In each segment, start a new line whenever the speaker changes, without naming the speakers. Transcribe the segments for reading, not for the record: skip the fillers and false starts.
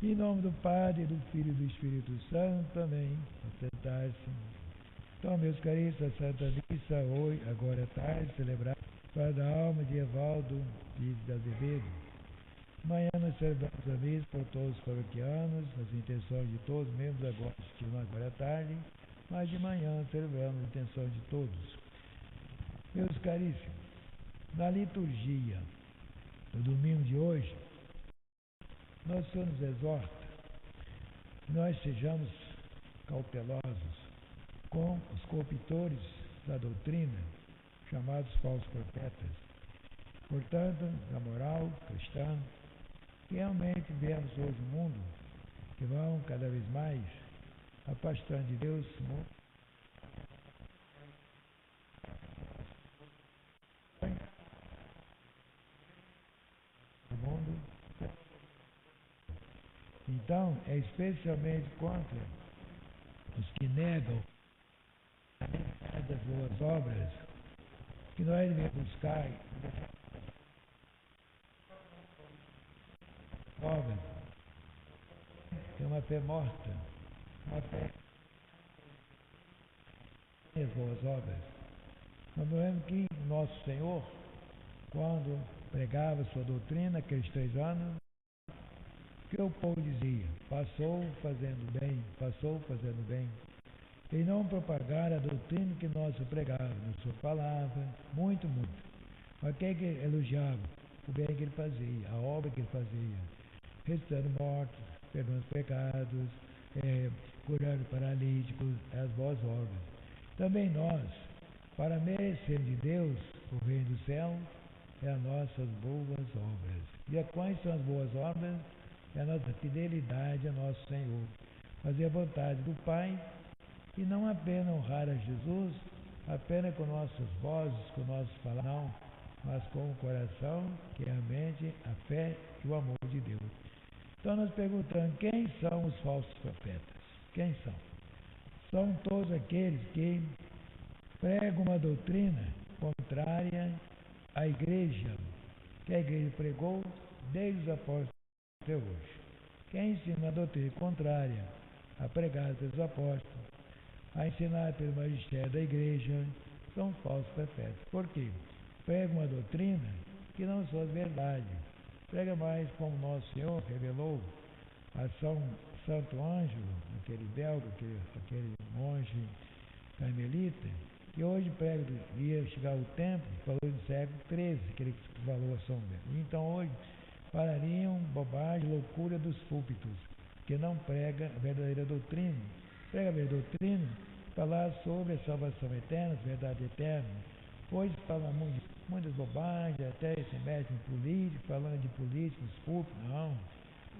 Em nome do Pai, do Filho e do Espírito Santo. Amém. Sentar-se. Então, meus caríssimos, a Santa Missa, hoje, agora à tarde, celebrada para a alma de Evaldo Pires de Azevedo. Amanhã nós celebramos a missa por todos os paroquianos, as intenções de todos, mesmo agora à tarde, mas de manhã celebramos a intenção de todos. Meus caríssimos, na liturgia do domingo de hoje, nosso Senhor nos exorta que nós sejamos cautelosos com os corruptores da doutrina, chamados falsos profetas. Portanto, na moral cristã, realmente vemos hoje um mundo que vão cada vez mais afastando de Deus o mundo. Então, é especialmente contra os que negam as boas obras que nós devemos buscar obras. É uma fé morta, uma fé as boas obras. Nós vemos que nosso Senhor, quando pregava sua doutrina, aqueles 3 anos, que o povo dizia, passou fazendo bem, e não propagar a doutrina que nós pregávamos, na sua palavra, muito. Mas quem que elogiava? O bem que ele fazia, a obra que ele fazia, ressuscitando mortos, perdoando pecados, curando paralíticos, as boas obras. Também nós, para merecer de Deus o reino do céu, é as nossas boas obras. E quais são as boas obras? É a nossa fidelidade a nosso Senhor. Fazer a vontade do Pai e não apenas honrar a Jesus, apenas com nossas vozes, com nossos palavras, não, mas com o coração, que é a mente, a fé e o amor de Deus. Então nós perguntamos, quem são os falsos profetas? Quem são? São todos aqueles que pregam uma doutrina contrária à igreja, que a igreja pregou desde os apóstolos até hoje. Quem ensina a doutrina contrária a pregar pelos apóstolos, a ensinar pelo magistério da igreja, são falsos profetas. Por quê? Pregam uma doutrina que não são verdade. Prega mais como nosso Senhor revelou a Santo Ângelo, aquele belga, aquele monge carmelita, que hoje prega, ia chegar o tempo, falou no século XIII, que ele falou a São Bento. Então hoje falariam bobagem, loucura dos púlpitos, que não prega a verdadeira doutrina. Prega a verdadeira doutrina, falar sobre a salvação eterna, a verdade eterna. Hoje fala muitas bobagens, até se mete em política, falando de política nos púlpitos. Não.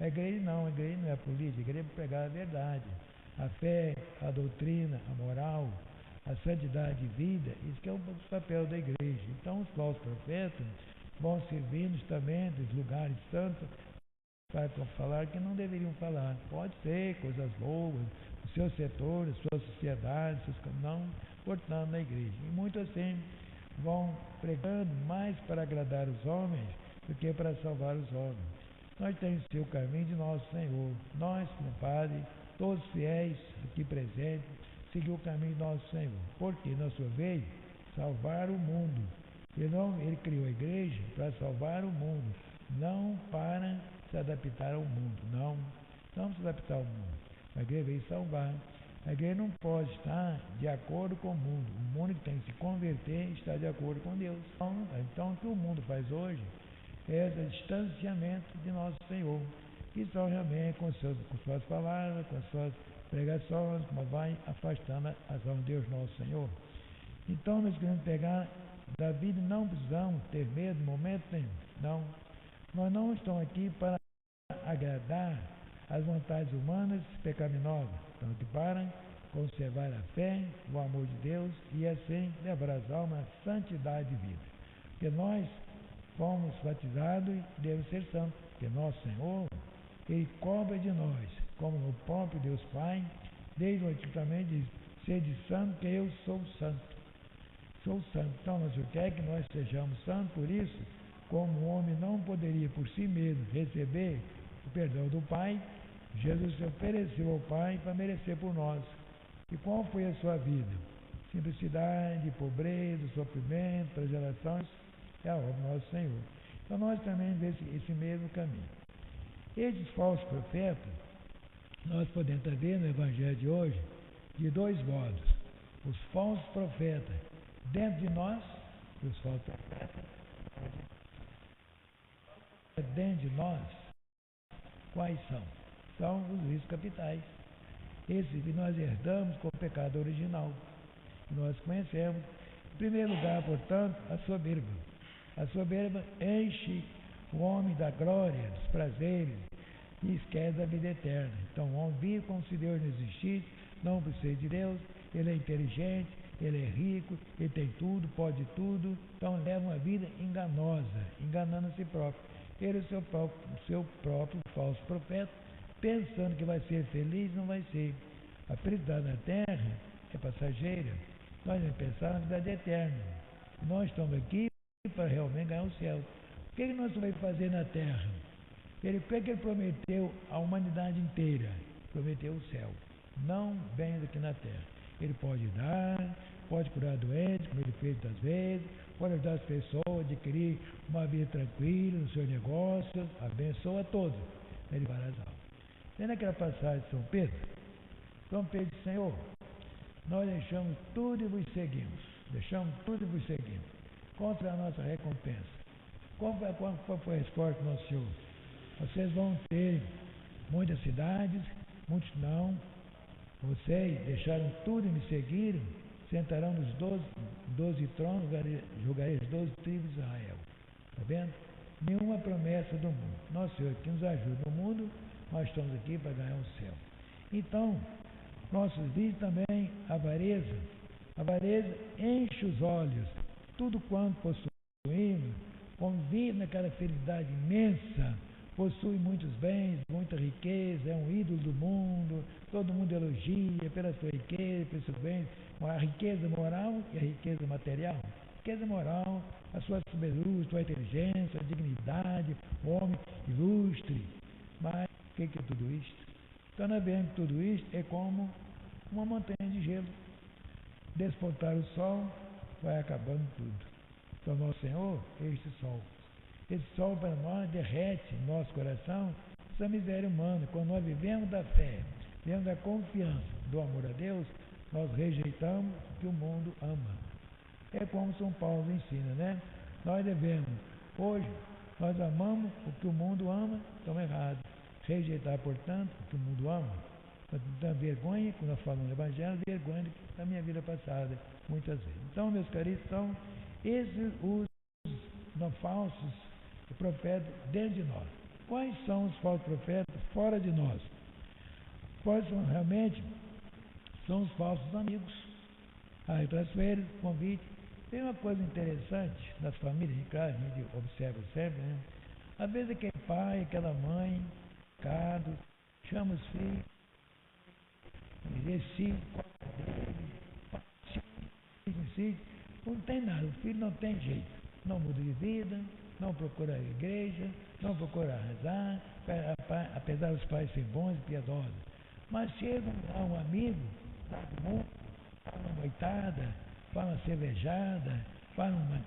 A igreja não é política, a igreja é pregar a verdade. A fé, a doutrina, a moral, a santidade de vida, isso que é o papel da igreja. Então os falsos profetas vão servir-nos também dos lugares santos para falar que não deveriam falar. Pode ser coisas boas, os seus setores, suas sociedades, não cortando na igreja. E muitos assim vão pregando mais para agradar os homens do que para salvar os homens. Nós temos que ser o caminho de nosso Senhor. Nós, como Padre, todos fiéis aqui presentes, seguir o caminho de nosso Senhor. Porque na sua vez, salvar o mundo. Ele criou a igreja para salvar o mundo, não para se adaptar ao mundo. Não se adaptar ao mundo. A igreja veio salvar. A igreja não pode estar de acordo com o mundo. O mundo que tem que se converter está de acordo com Deus. Então o que o mundo faz hoje é esse distanciamento de nosso Senhor, que são realmente com suas palavras, com suas pregações, como vai afastando a ação de Deus nosso Senhor. Então nós queremos pegar da vida, não precisamos ter medo no momento nenhum. Não. Nós não estamos aqui para agradar as vontades humanas pecaminosas. Estamos aqui para conservar a fé, o amor de Deus e assim levar as almas à santidade de vida. Porque nós fomos batizados e devemos ser santos. Porque nosso Senhor, Ele cobra de nós, como no próprio Deus Pai, desde o Antigo Testamento diz, sede santo, que eu sou santo. Sou santo. Então, nós quer que nós sejamos santos, por isso, como o homem não poderia por si mesmo receber o perdão do Pai, Jesus se ofereceu ao Pai para merecer por nós. E qual foi a sua vida? Simplicidade, pobreza, sofrimento, flagelações, é a obra do nosso Senhor. Então nós também vemos esse mesmo caminho. Esses falsos profetas, nós podemos estar vendo no Evangelho de hoje, de dois modos. Os falsos profetas dentro de nós, e os falsos profetas dentro de nós, quais são? São os vícios capitais. Esses que nós herdamos com o pecado original, que nós conhecemos. Em primeiro lugar, portanto, a soberba. A soberba enche o homem da glória, dos prazeres, e esquece da vida eterna. Então o homem vive como se Deus não existisse, não precisa de Deus, ele é inteligente, ele é rico, ele tem tudo, pode tudo, então leva uma vida enganosa, enganando a si próprio. Ele é o seu próprio falso profeta, pensando que vai ser feliz, não vai ser. A felicidade na terra é passageira, nós vamos pensar na vida eterna. Nós estamos aqui para realmente ganhar o céu. O que nós vamos fazer na terra? O que ele prometeu à humanidade inteira? Prometeu o céu, não bem aqui na terra. Ele pode dar, pode curar doentes, como ele fez muitas vezes, pode ajudar as pessoas a adquirir uma vida tranquila no seu negócio, abençoa a todos, ele vai as almas. Tem naquela passagem de São Pedro disse: Senhor, nós deixamos tudo e vos seguimos, qual será a nossa recompensa? Qual foi a resposta do nosso Senhor? Vocês vão ter muitas cidades, muitos não. Vocês deixaram tudo e me seguiram, sentarão nos 12 tronos, julgarei as 12 tribos de Israel. Está vendo? Nenhuma promessa do mundo. Nosso Senhor que nos ajuda no mundo, nós estamos aqui para ganhar o céu. Então, nossos vícios também, a avareza. A avareza enche os olhos, tudo quanto possuímos, convive naquela felicidade imensa, possui muitos bens, muita riqueza, é um ídolo do mundo, todo mundo elogia pela sua riqueza, pelos seus bens, a riqueza moral e a riqueza material. Riqueza moral, a sua sabedoria, a sua inteligência, a dignidade, o homem ilustre. Mas o que é tudo isto? Então nós vemos que tudo isto é como uma montanha de gelo. Despontar o sol, vai acabando tudo. Então nosso Senhor é este sol. Esse sol para nós derrete no nosso coração essa miséria humana. Quando nós vivemos da fé, vivemos da confiança, do amor a Deus, nós rejeitamos o que o mundo ama. É como São Paulo ensina, né? Nós devemos, hoje, nós amamos o que o mundo ama, estamos errados. Rejeitar, portanto, o que o mundo ama. Nós temos vergonha, quando nós falamos no Evangelho, vergonha da minha vida passada, muitas vezes. Então, meus caríssimos, são esses os não falsos profetas dentro de nós. Quais são os falsos profetas fora de nós? Quais são realmente? São os falsos amigos. Aí para as férias, convite. Tem uma coisa interessante nas famílias, claro, a gente observa sempre, né? Às vezes aquele pai, aquela mãe, chama os filhos, decide, não tem nada, o filho não tem jeito, não muda de vida, não procura a igreja, não procura rezar, apesar dos pais serem bons e piedosos. Mas chega um amigo, fala uma noitada, fala uma cervejada, fala uma.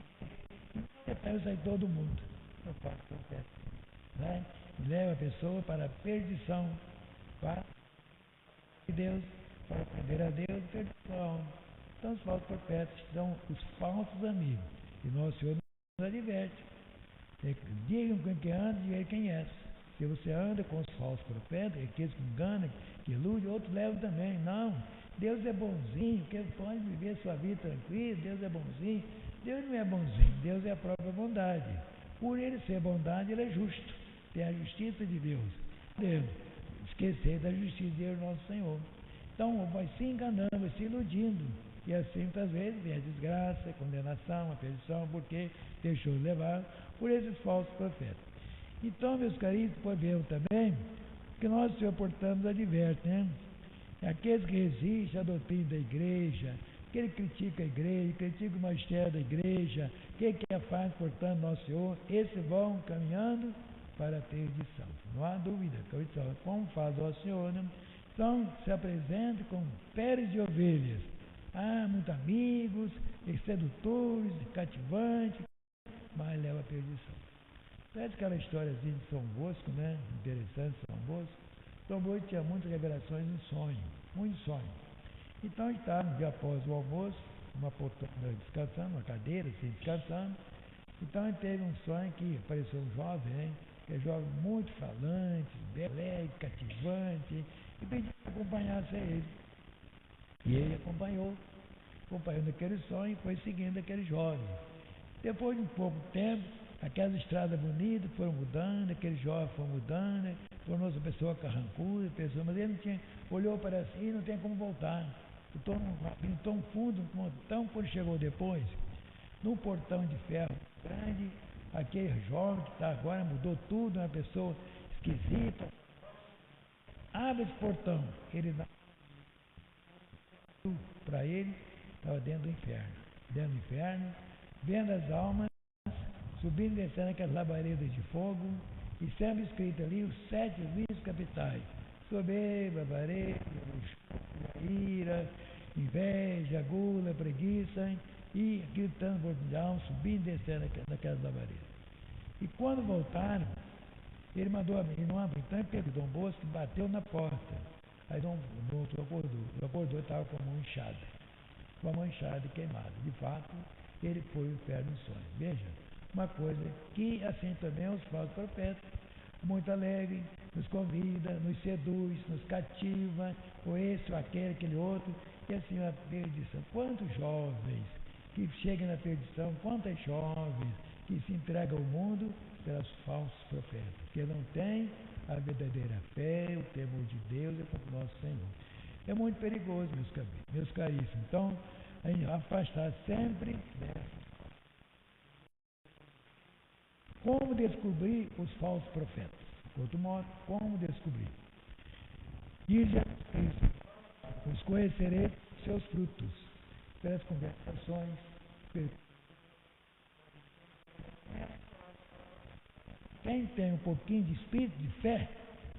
Depois sai todo mundo. Eu faço processo. Né? E leva a pessoa para a perdição. Para Deus, para aprender a Deus, perdição. Então os falsos profetas são os falsos amigos. E nosso Senhor nos adverte. Digam com quem anda e quem é. Se você anda com os falsos profetas, aqueles que enganam, que iludem, outros levam também. Não, Deus é bonzinho, que pode viver sua vida tranquila, Deus é bonzinho. Deus não é bonzinho, Deus é a própria bondade. Por ele ser bondade, ele é justo. Tem a justiça de Deus. Deus, esquecer da justiça de Deus, nosso Senhor. Então, vai se enganando, vai se iludindo. E assim, muitas vezes, vem a desgraça, a condenação, a perdição, porque deixou de levar por esses falsos profetas. Então, meus caríssimos, podemos também que nós, Senhor, portanto, adverte, né? Aqueles que resistem à doutrina da igreja, aquele que critica a igreja, critica o magistério da igreja, que é faz, portanto, nosso Senhor, esses vão caminhando para a perdição. Não há dúvida que a perdição, como faz o Senhor, né? Então, se apresenta com peles de ovelhas. Muitos amigos, sedutores, cativantes, mas leva a perdição. Parece aquela historiazinha de São Bosco, né? Interessante, São Bosco. São Bosco tinha muitas revelações em sonho, muitos sonhos. Então, ele estava no dia após o almoço, uma poltrona descansando, uma cadeira, assim, descansando. Então, ele teve um sonho que apareceu um jovem, né? Que é jovem muito falante, alegre, cativante, e pediu que acompanhasse ele. E ele acompanhou naquele sonho e foi seguindo aquele jovem. Depois de um pouco tempo, aquelas estradas bonitas foram mudando, aquele jovem foi mudando, tornou-se uma pessoa carrancuda, mas ele não tinha, olhou para si e não tem como voltar. Tão fundo, tão quando chegou depois, num portão de ferro grande, aquele jovem que está agora mudou tudo, uma pessoa esquisita, abre esse portão, ele dá para ele, estava dentro do inferno, vendo as almas subindo e descendo aquelas labaredas de fogo, e sempre escrito ali os 7 vícios capitais: soberba, avareza, luxúria, ira, inveja, gula, preguiça, e aquele transbordo de alma subindo e descendo naquelas labaredas. E quando voltaram, ele mandou abrir, não abriu, então ele pegou Dom Bosco e bateu na porta. Aí Dom Bosco acordou, estava com a mão inchada e queimada. De fato, ele foi ao inferno em sonho. Veja, uma coisa que assim também os falsos profetas, muito alegre, nos convida, nos seduz, nos cativa, ou esse, ou aquele outro, e assim a perdição. Quantos jovens que chegam na perdição, quantas jovens que se entregam ao mundo pelos falsos profetas, que não têm a verdadeira fé, o temor de Deus e com o nosso Senhor. É muito perigoso, meus caríssimos. Então, afastar sempre dessa. Como descobrir os falsos profetas? De outro modo, como descobrir? Diz Jesus Cristo: os conhecereis seus frutos, pelas conversações, quem tem um pouquinho de espírito de fé,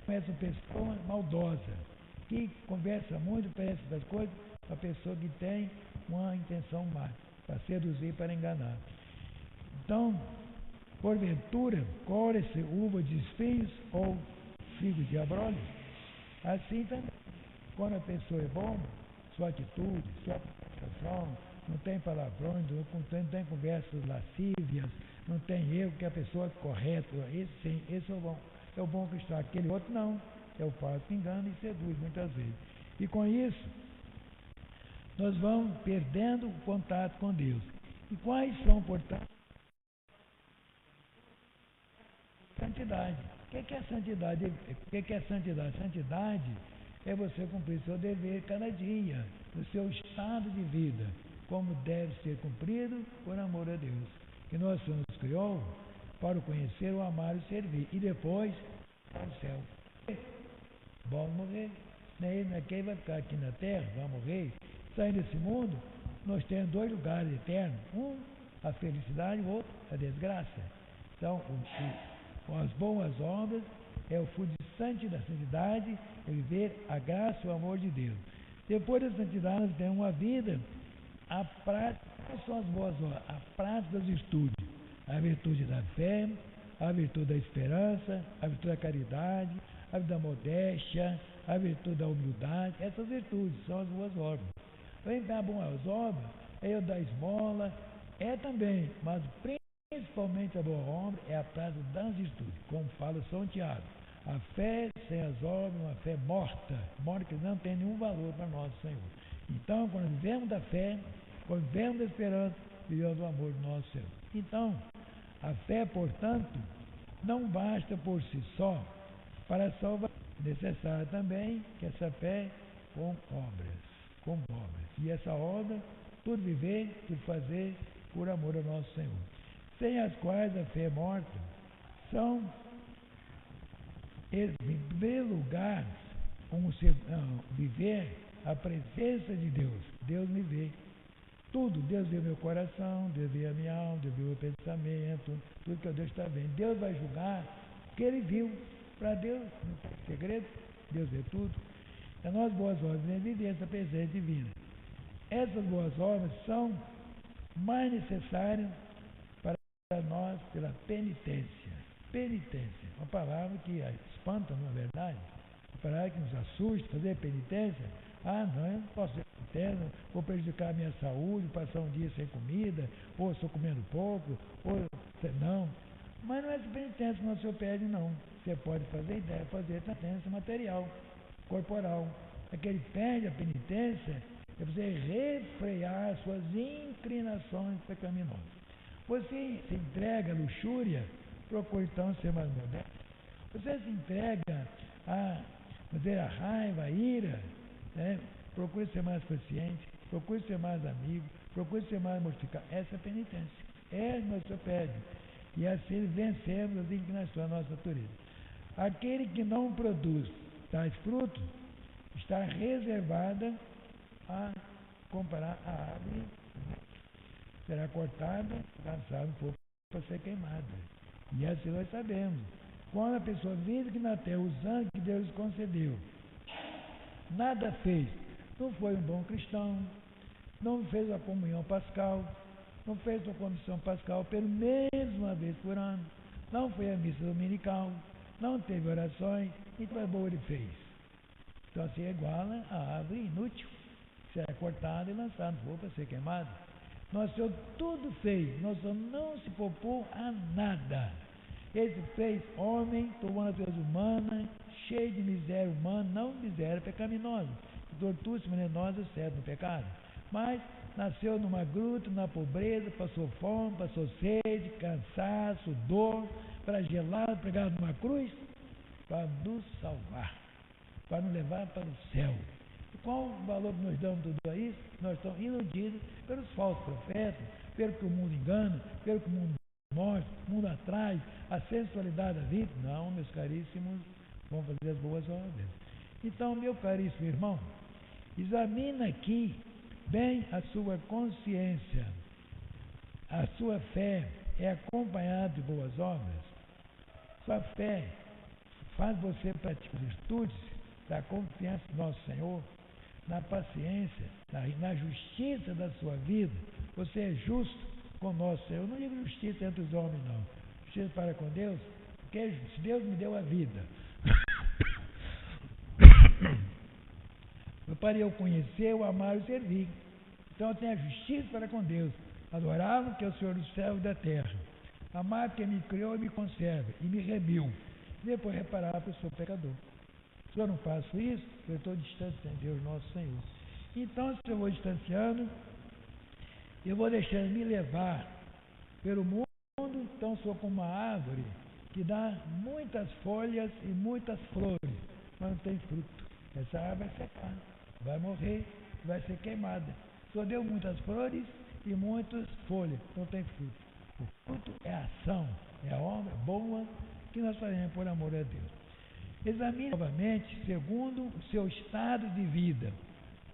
conhece uma pessoa maldosa, que conversa muito, parece das coisas, uma pessoa que tem uma intenção má, para seduzir, para enganar. Então, porventura, colhe-se uva de espinhos ou figo de abrolhos? Assim também, quando a pessoa é boa, sua atitude, sua comunicação, não tem palavrões, não tem conversas lascívias, não tem erro, que a pessoa é correta, esse é o bom. É o bom cristão. Aquele outro não, é o falso que engana e seduz muitas vezes. E com isso, nós vamos perdendo o contato com Deus. E quais são, portanto, santidade? O que é santidade? O que é santidade? Santidade é você cumprir seu dever cada dia, no seu estado de vida, como deve ser cumprido por amor a Deus, que nosso Senhor nos criou para o conhecer, o amar e o servir, e depois para o céu. Vamos morrer. Quem vai ficar aqui na terra, vai morrer. Saindo desse mundo, nós temos 2 lugares eternos: um, a felicidade, o outro, a desgraça. Então, as boas obras é o fruto da santidade, é viver a graça e o amor de Deus. Depois da santidade, nós temos uma vida, a prática. Quais são as boas obras? A prática das virtudes: a virtude da fé, a virtude da esperança, a virtude da caridade, a virtude da modéstia, a virtude da humildade. Essas virtudes são as boas obras. Vem dar boas obras, é eu dar esmola, é também, mas principalmente a boa obra é a prática das virtudes, como fala São Tiago. A fé sem as obras é uma fé morta que não tem nenhum valor para nosso Senhor. Então, quando vivemos da fé, quando vivemos da esperança, vivemos do amor do nosso Senhor. Então, a fé, portanto, não basta por si só para salvar. É necessário também que essa fé com obras. E essa obra, tudo viver, tudo fazer por amor ao nosso Senhor. Sem as quais a fé é morta, são, em primeiro lugar, viver a presença de Deus. Deus me vê. Tudo, Deus vê o meu coração, Deus vê a minha alma, Deus vê o meu pensamento, tudo que Deus está vendo. Deus vai julgar que ele viu. Para Deus, não tem segredo, Deus vê tudo. As nossas boas obras de evidência da presença divina. Essas boas obras são mais necessárias para nós pela penitência. Penitência, uma palavra que espanta, não é verdade? Uma palavra que nos assusta, fazer penitência. Ah, não, eu não posso ser penitência, vou prejudicar a minha saúde, passar um dia sem comida, ou estou comendo pouco, ou não. Mas não é essa penitência que o Senhor pede, não. Você pode fazer ideia, fazer penitência material, corporal. Aquele pede a penitência é você refrear as suas inclinações pecaminosas. Você se entrega à luxúria, procure então ser mais modesto. Você se entrega a raiva, a ira, né? Procure ser mais paciente, procure ser mais amigo, procure ser mais mortificado. Essa é a penitência. É o Senhor pede. E assim vencemos as inclinações da nossa natureza. Aquele que não produz tais frutos está reservada a comparar a árvore, será cortada, lançada no fogo para ser queimada. E assim nós sabemos. Quando a pessoa vive aqui na terra usando que Deus concedeu, nada fez, não foi um bom cristão, não fez a comunhão pascal, não fez a comissão pascal pelo menos uma vez por ano, não foi à missa dominical, não teve orações, e que boa ele fez. Então se iguala a árvore inútil, será cortada e lançada no fogo para ser queimada. Nosso Senhor tudo fez, nosso Senhor não se poupou a nada. Ele se fez homem, tomou a natureza humana, cheio de miséria humana, não miséria pecaminosa. Tortura-se venenosa, certo no pecado. Mas nasceu numa gruta, na pobreza, passou fome, passou sede, cansaço, dor, flagelado, pregado numa cruz, para nos salvar, para nos levar para o céu. E qual o valor que nós damos tudo isso? Nós estamos iludidos pelos falsos profetas, pelo que o mundo engana, pelo que o mundo mostra, o mundo atrai, a sensualidade da vida. Não, meus caríssimos, vamos fazer as boas obras. Então, meu caríssimo irmão, examina aqui bem a sua consciência. A sua fé é acompanhada de boas obras? Sua fé faz você praticar virtudes da confiança no nosso Senhor, na paciência, na justiça da sua vida? Você é justo com o nosso Senhor? Eu não digo justiça entre os homens, não. Justiça para com Deus, porque se Deus me deu a vida, para eu conhecer, eu amar e servir. Então eu tenho a justiça para com Deus, adorável que é o Senhor do céu e da terra, amar que me criou e me conserva e me remiu, depois reparar que eu sou pecador. Se eu não faço isso, eu estou distante de Deus nosso Senhor. Então, se eu vou distanciando, eu vou deixando me levar pelo mundo. Então sou como uma árvore que dá muitas folhas e muitas flores, mas não tem fruto. Essa árvore vai secar, vai morrer, vai ser queimada. Só deu muitas flores e muitas folhas, não tem fruto. O fruto é a ação, é a obra boa que nós fazemos por amor a Deus. Examine novamente segundo o seu estado de vida.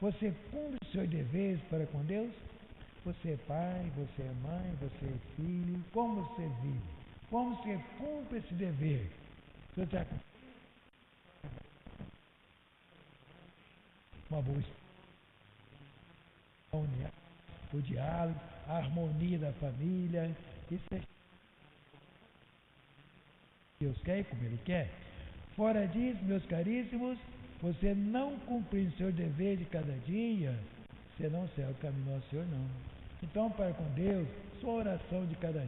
Você cumpre os seus deveres para com Deus? Você é pai, você é mãe, você é filho. Como você vive? Como você cumpre esse dever? Você está com uma boa união, o diálogo, a harmonia da família. Isso é Deus quer e como Ele quer. Fora disso, meus caríssimos, você não cumprir o seu dever de cada dia, você não será o caminho ao Senhor, não. Então, para com Deus, sua oração de cada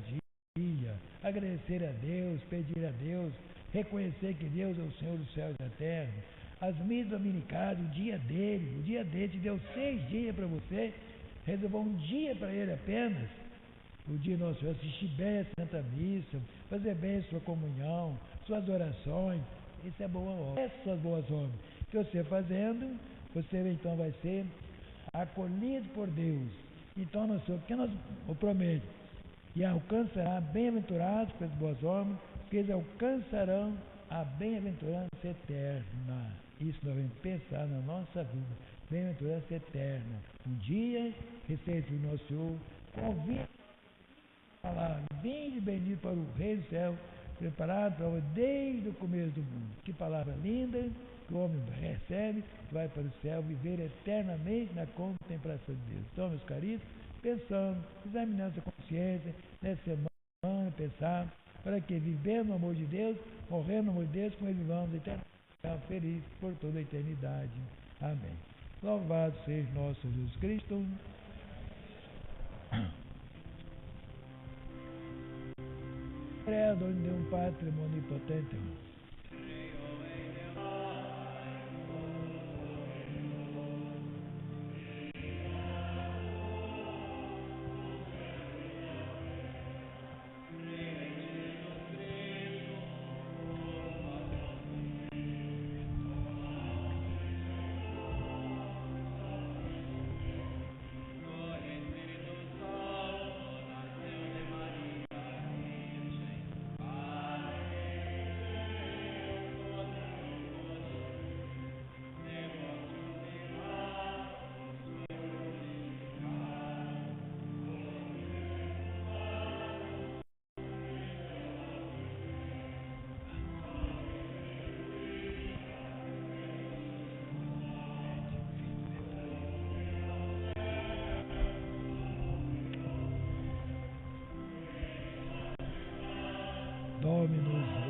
dia, agradecer a Deus, pedir a Deus, reconhecer que Deus é o Senhor do céu e da terra, as missas dominicais, o dia dele te deu 6 dias para você, reservou um dia para ele apenas, o dia nosso Senhor, assistir bem a Santa Missa, fazer bem a sua comunhão, suas orações. Isso é boa obra. Essas são as boas obras que você fazendo, você então vai ser acolhido por Deus. Então, nós somos, que nós o promete, e alcançará bem-aventurados pelas boas obras, porque eles alcançarão a bem-aventurança eterna. Isso nós vamos pensar na nossa vida, bem-aventurança eterna. Um dia, receber o nosso Senhor, convite a falar, vinde bendito para o Rei do céu, preparado para desde o começo do mundo. Que palavra linda, que o homem recebe, que vai para o céu, viver eternamente na contemplação de Deus. Então, meus queridos, pensando, examinando a consciência, nessa semana, pensar, para que vivendo no amor de Deus, morrendo no amor de Deus, como vivamos eternamente felizes por toda a eternidade. Amém. Louvado seja nosso Jesus Cristo. Criador de um patrimônio onipotente. Dominus